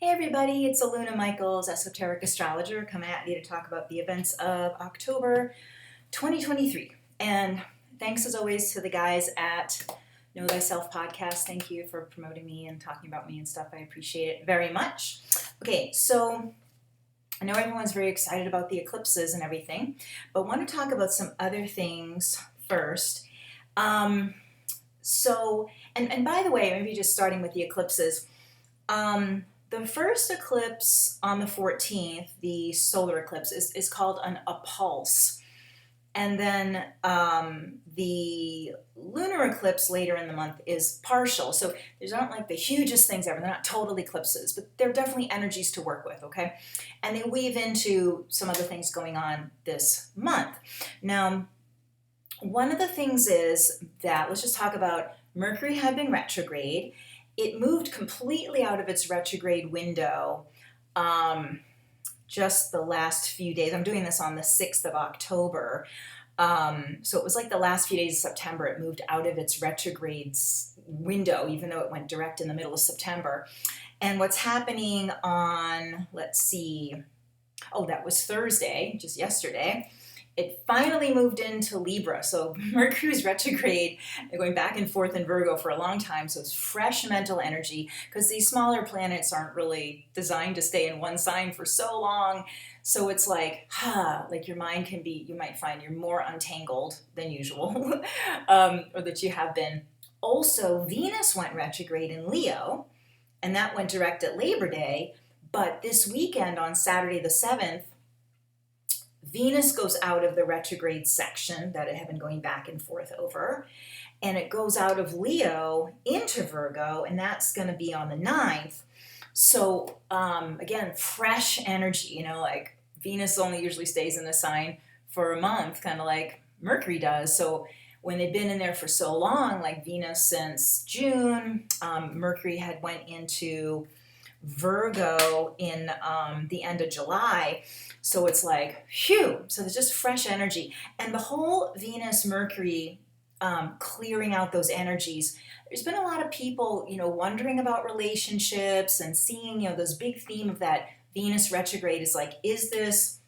Hey everybody, it's Aluna Michaels, Esoteric Astrologer, coming at you to talk about the events of October 2023. And thanks as always to the guys at Know Thyself podcast. Thank you for promoting me and talking about me and stuff. I appreciate it very much. Okay, so I know everyone's very excited about the eclipses and everything, but want to talk about some other things first. And by the way, maybe just starting with the eclipses. The first eclipse on the 14th, the solar eclipse, is called a pulse. And then the lunar eclipse later in the month is partial. So these aren't like the hugest things ever. They're not total eclipses, but they're definitely energies to work with, okay? And they weave into some other things going on this month. Now, one of the things is that, let's just talk about Mercury had been retrograde. It moved completely out of its retrograde window just the last few days. I'm doing this on the 6th of October. So it was like the last few days of September, it moved out of its retrograde window, even though it went direct in the middle of September. And what's happening on, let's see, that was Thursday, just yesterday. It finally moved into Libra. So Mercury's retrograde, going back and forth in Virgo for a long time. So it's fresh mental energy because these smaller planets aren't really designed to stay in one sign for so long. So it's like your mind can be, you might find you're more untangled than usual, or that you have been. Also, Venus went retrograde in Leo, and that went direct at Labor Day. But this weekend on Saturday the 7th, Venus goes out of the retrograde section that it had been going back and forth over, and it goes out of Leo into Virgo, and that's going to be on the 9th. So again, fresh energy, like Venus only usually stays in a sign for a month, kind of like Mercury does. So when they've been in there for so long, like Venus since June, Mercury had went into Virgo in the end of July. So it's like, phew. So there's just fresh energy. And the whole Venus-Mercury clearing out those energies, there's been a lot of people, wondering about relationships and seeing, this big theme of that Venus retrograde is like, is this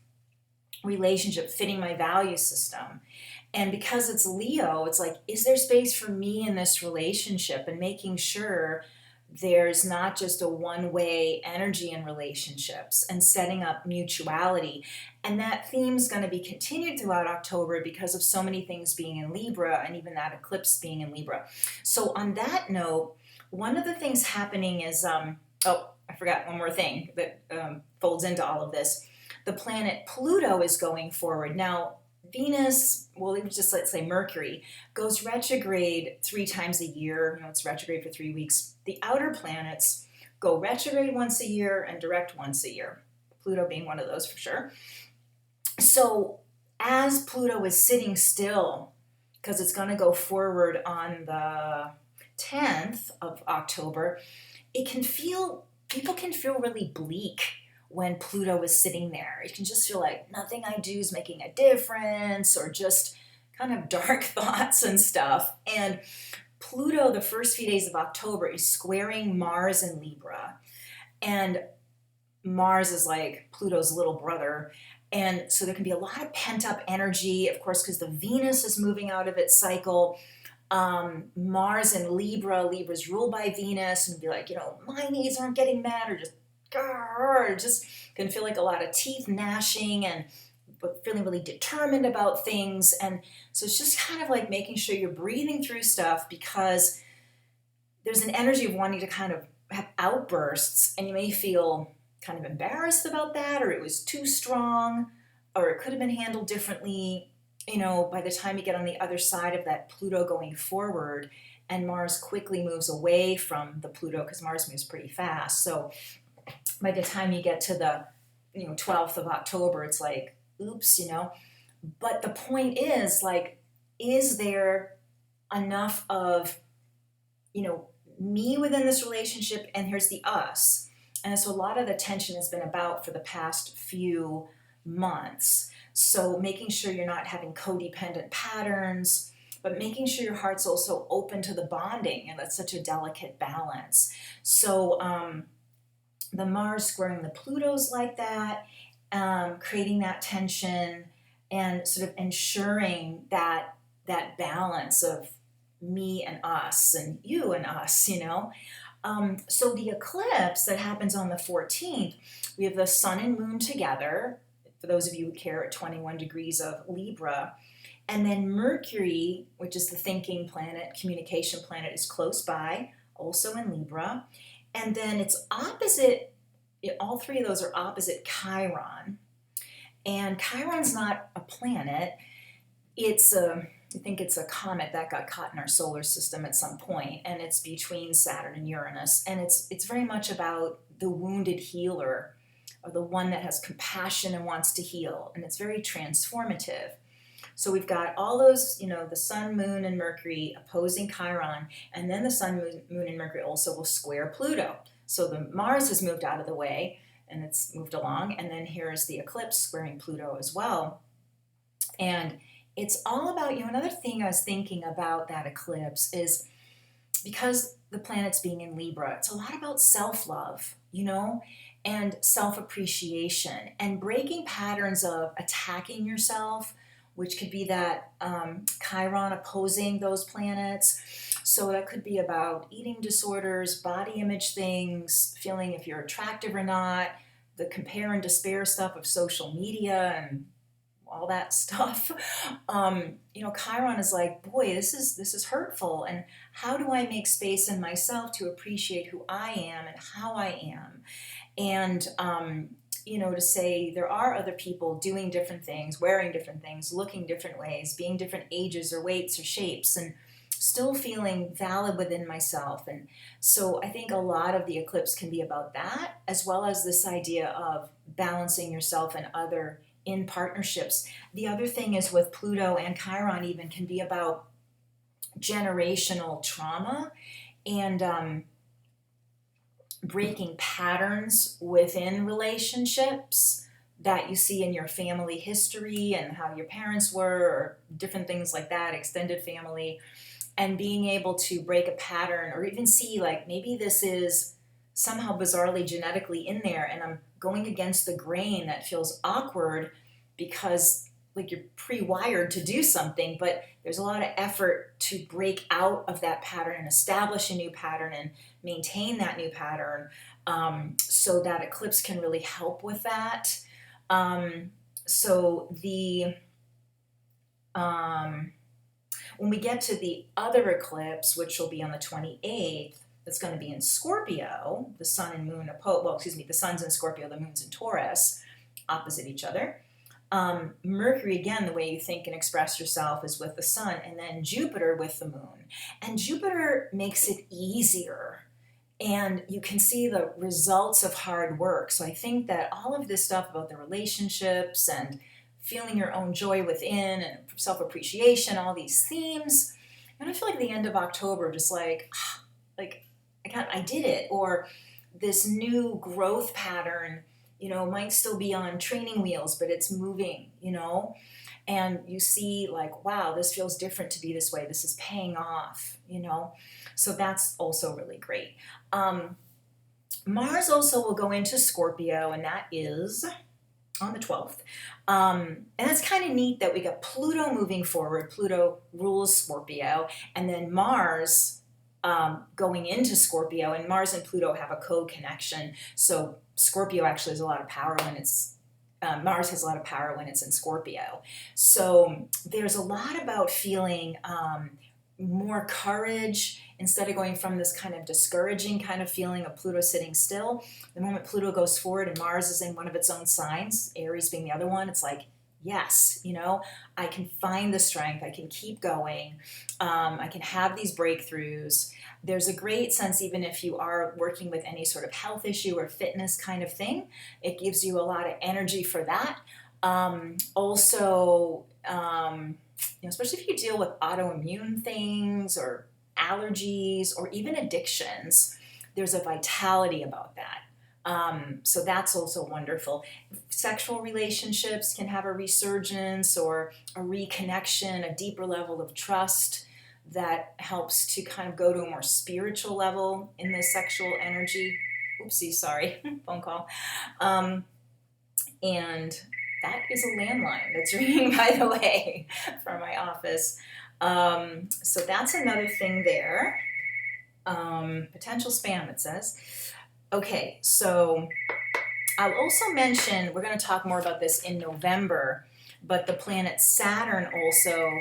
relationship fitting my value system? And because it's Leo, it's like, is there space for me in this relationship? And making sure there's not just a one-way energy in relationships and setting up mutuality. And that theme's going to be continued throughout October because of so many things being in Libra and even that eclipse being in Libra. So on that note, one of the things happening is, I forgot one more thing that folds into all of this. The planet Pluto is going forward. Now, Venus, let's say Mercury, goes retrograde 3 times a year. It's retrograde for 3 weeks. The outer planets go retrograde once a year and direct once a year. Pluto being one of those for sure. So as Pluto is sitting still, because it's going to go forward on the 10th of October, people can feel really bleak when Pluto is sitting there. You can just feel like nothing I do is making a difference, or just kind of dark thoughts and stuff. And Pluto, the first few days of October, is squaring Mars in Libra. And Mars is like Pluto's little brother. And so there can be a lot of pent-up energy, of course, because the Venus is moving out of its cycle. Mars in Libra's ruled by Venus, and be like, my needs aren't getting met, or just can feel like a lot of teeth gnashing and feeling really determined about things. And so it's just kind of like making sure you're breathing through stuff, because there's an energy of wanting to kind of have outbursts, and you may feel kind of embarrassed about that, or it was too strong, or it could have been handled differently, by the time you get on the other side of that Pluto going forward, and Mars quickly moves away from the Pluto, because Mars moves pretty fast. So by the time you get to the 12th of October, it's like, oops, But the point is, like, is there enough of, me within this relationship, and here's the us. And so a lot of the tension has been about for the past few months. So making sure you're not having codependent patterns, but making sure your heart's also open to the bonding, and that's such a delicate balance. So the Mars squaring the Pluto's like that, creating that tension and sort of ensuring that balance of me and us and you and us, you know. So the eclipse that happens on the 14th, we have the sun and moon together, for those of you who care, at 21 degrees of Libra. And then Mercury, which is the thinking planet, communication planet, is close by, also in Libra. And then it's opposite, all three of those are opposite Chiron. And Chiron's not a planet, I think it's a comet that got caught in our solar system at some point, and it's between Saturn and Uranus. And it's very much about the wounded healer, or the one that has compassion and wants to heal. And it's very transformative. So we've got all those, you know, the sun, moon, and Mercury opposing Chiron, and then the sun, moon, and Mercury also will square Pluto. So the Mars has moved out of the way, and it's moved along, and then here's the eclipse squaring Pluto as well. And it's all about, you know, another thing I was thinking about that eclipse is because the planet's being in Libra, it's a lot about self-love, you know, and self-appreciation and breaking patterns of attacking yourself, which could be that Chiron opposing those planets. So that could be about eating disorders, body image things, feeling if you're attractive or not, the compare and despair stuff of social media and all that stuff. You know, Chiron is like, boy, this is hurtful, and how do I make space in myself to appreciate who I am and how I am? And you know, to say there are other people doing different things, wearing different things, looking different ways, being different ages or weights or shapes, and still feeling valid within myself. And so I think a lot of the eclipse can be about that, as well as this idea of balancing yourself and other in partnerships. The other thing is with Pluto and Chiron even can be about generational trauma and breaking patterns within relationships that you see in your family history and how your parents were, or different things like that, extended family, and being able to break a pattern, or even see like maybe this is somehow bizarrely genetically in there and I'm going against the grain that feels awkward because like you're pre-wired to do something, but there's a lot of effort to break out of that pattern and establish a new pattern and maintain that new pattern. So that eclipse can really help with that. So the when we get to the other eclipse, which will be on the 28th, that's going to be in Scorpio, the sun and moon the sun's in Scorpio, the moon's in Taurus, opposite each other. Mercury, again, the way you think and express yourself is with the sun, and then Jupiter with the moon. And Jupiter makes it easier, and you can see the results of hard work. So I think that all of this stuff about the relationships and feeling your own joy within and self-appreciation, all these themes, and I feel like the end of October, just like I did it, or this new growth pattern, you know, might still be on training wheels, but it's moving, you know, and you see like, wow, this feels different to be this way. This is paying off, you know, so that's also really great. Mars also will go into Scorpio, and that is on the 12th. And it's kind of neat that we got Pluto moving forward. Pluto rules Scorpio, and then Mars going into Scorpio, and Mars and Pluto have a co-connection. So Scorpio actually has a lot of power when it's, Mars has a lot of power when it's in Scorpio. So there's a lot about feeling more courage instead of going from this kind of discouraging kind of feeling of Pluto sitting still. The moment Pluto goes forward and Mars is in one of its own signs, Aries being the other one, it's like, yes, you know, I can find the strength, I can keep going, I can have these breakthroughs. There's a great sense, even if you are working with any sort of health issue or fitness kind of thing, it gives you a lot of energy for that. Also, you know, especially if you deal with autoimmune things or allergies or even addictions, there's a vitality about that. So that's also wonderful. Sexual relationships can have a resurgence or a reconnection, a deeper level of trust that helps to kind of go to a more spiritual level in the sexual energy. Oopsie, sorry, phone call. And that is a landline that's ringing, by the way, from my office. So that's another thing there. Potential spam, it says. Okay, so I'll also mention, we're going to talk more about this in November, but the planet Saturn also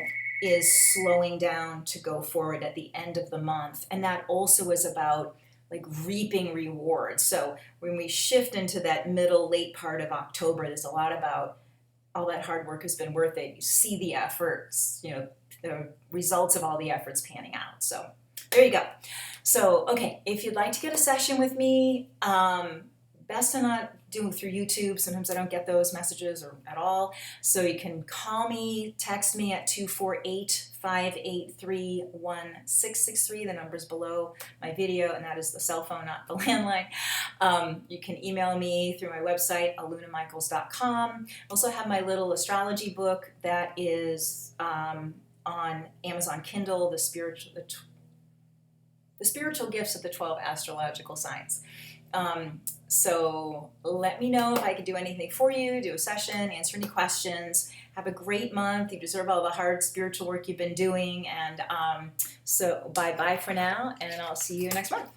is slowing down to go forward at the end of the month. And that also is about like reaping rewards. So when we shift into that middle, late part of October, there's a lot about all that hard work has been worth it. You see the efforts, you know, the results of all the efforts panning out. So there you go. So, okay, if you'd like to get a session with me, best to not do through YouTube. Sometimes I don't get those messages or at all. So you can call me, text me at 248-583-1663. The number's below my video, and that is the cell phone, not the landline. You can email me through my website, alunamichaels.com. I also have my little astrology book that is on Amazon Kindle, the spiritual gifts of the 12 astrological signs. So let me know if I could do anything for you, do a session, answer any questions. Have a great month. You deserve all the hard spiritual work you've been doing. And so bye-bye for now, and I'll see you next month.